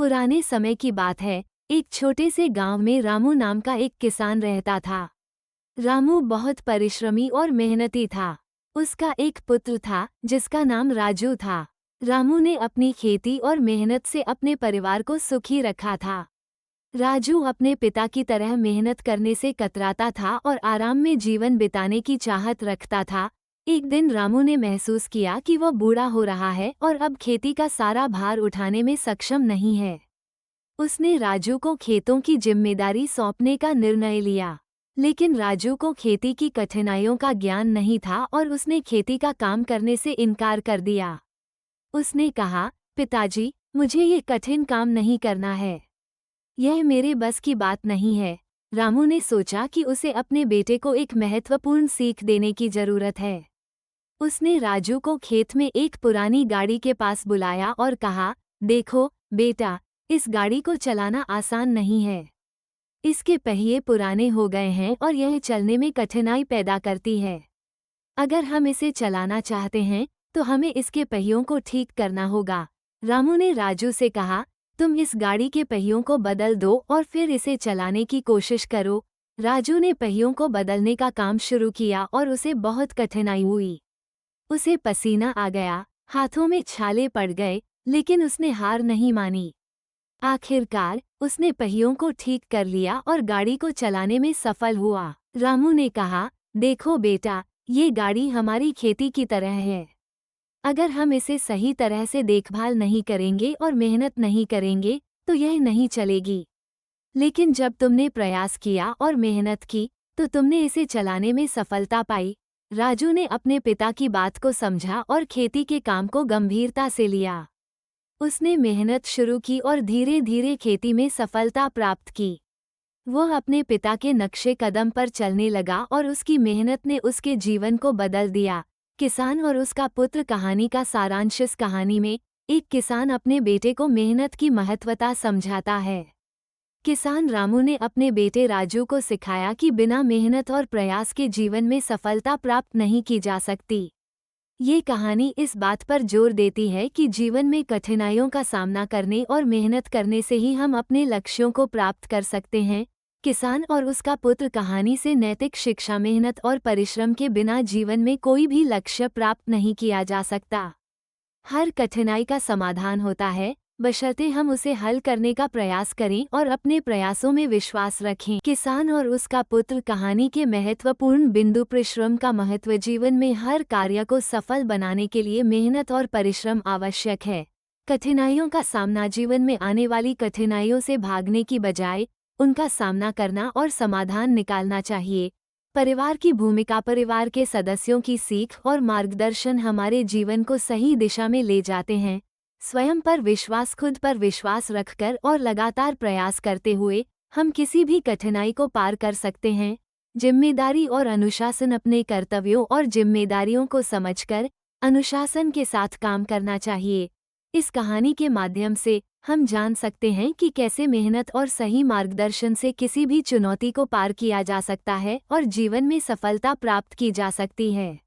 पुराने समय की बात है। एक छोटे से गांव में रामू नाम का एक किसान रहता था। रामू बहुत परिश्रमी और मेहनती था। उसका एक पुत्र था जिसका नाम राजू था। रामू ने अपनी खेती और मेहनत से अपने परिवार को सुखी रखा था। राजू अपने पिता की तरह मेहनत करने से कतराता था और आराम में जीवन बिताने की चाहत रखता था। एक दिन रामू ने महसूस किया कि वह बूढ़ा हो रहा है और अब खेती का सारा भार उठाने में सक्षम नहीं है। उसने राजू को खेतों की जिम्मेदारी सौंपने का निर्णय लिया। लेकिन राजू को खेती की कठिनाइयों का ज्ञान नहीं था और उसने खेती का काम करने से इनकार कर दिया। उसने कहा, पिताजी, मुझे ये कठिन काम नहीं करना है। यह मेरे बस की बात नहीं है। रामू ने सोचा कि उसे अपने बेटे को एक महत्वपूर्ण सीख देने की जरूरत है। उसने राजू को खेत में एक पुरानी गाड़ी के पास बुलाया और कहा, देखो बेटा, इस गाड़ी को चलाना आसान नहीं है। इसके पहिए पुराने हो गए हैं और यह चलने में कठिनाई पैदा करती है। अगर हम इसे चलाना चाहते हैं तो हमें इसके पहियों को ठीक करना होगा। रामू ने राजू से कहा, तुम इस गाड़ी के पहियों को बदल दो और फिर इसे चलाने की कोशिश करो। राजू ने पहियों को बदलने का काम शुरू किया और उसे बहुत कठिनाई हुई। उसे पसीना आ गया, हाथों में छाले पड़ गए, लेकिन उसने हार नहीं मानी। आखिरकार उसने पहियों को ठीक कर लिया और गाड़ी को चलाने में सफल हुआ। रामू ने कहा, देखो बेटा, ये गाड़ी हमारी खेती की तरह है। अगर हम इसे सही तरह से देखभाल नहीं करेंगे और मेहनत नहीं करेंगे तो यह नहीं चलेगी। लेकिन जब तुमने प्रयास किया और मेहनत की तो तुमने इसे चलाने में सफलता पाई। राजू ने अपने पिता की बात को समझा और खेती के काम को गंभीरता से लिया। उसने मेहनत शुरू की और धीरे धीरे खेती में सफलता प्राप्त की। वह अपने पिता के नक्शे कदम पर चलने लगा और उसकी मेहनत ने उसके जीवन को बदल दिया। किसान और उसका पुत्र कहानी का सारांश। इस कहानी में एक किसान अपने बेटे को मेहनत की महत्वता समझाता है। किसान रामू ने अपने बेटे राजू को सिखाया कि बिना मेहनत और प्रयास के जीवन में सफलता प्राप्त नहीं की जा सकती। ये कहानी इस बात पर जोर देती है कि जीवन में कठिनाइयों का सामना करने और मेहनत करने से ही हम अपने लक्ष्यों को प्राप्त कर सकते हैं। किसान और उसका पुत्र कहानी से नैतिक शिक्षा। मेहनत और परिश्रम के बिना जीवन में कोई भी लक्ष्य प्राप्त नहीं किया जा सकता। हर कठिनाई का समाधान होता है, बशर्ते हम उसे हल करने का प्रयास करें और अपने प्रयासों में विश्वास रखें। किसान और उसका पुत्र कहानी के महत्वपूर्ण बिंदु। परिश्रम का महत्व। जीवन में हर कार्य को सफल बनाने के लिए मेहनत और परिश्रम आवश्यक है। कठिनाइयों का सामना। जीवन में आने वाली कठिनाइयों से भागने की बजाय उनका सामना करना और समाधान निकालना चाहिए। परिवार की भूमिका। परिवार के सदस्यों की सीख और मार्गदर्शन हमारे जीवन को सही दिशा में ले जाते हैं। स्वयं पर विश्वास। खुद पर विश्वास रखकर और लगातार प्रयास करते हुए हम किसी भी कठिनाई को पार कर सकते हैं। जिम्मेदारी और अनुशासन। अपने कर्तव्यों और जिम्मेदारियों को समझकर अनुशासन के साथ काम करना चाहिए। इस कहानी के माध्यम से हम जान सकते हैं कि कैसे मेहनत और सही मार्गदर्शन से किसी भी चुनौती को पार किया जा सकता है और जीवन में सफलता प्राप्त की जा सकती है।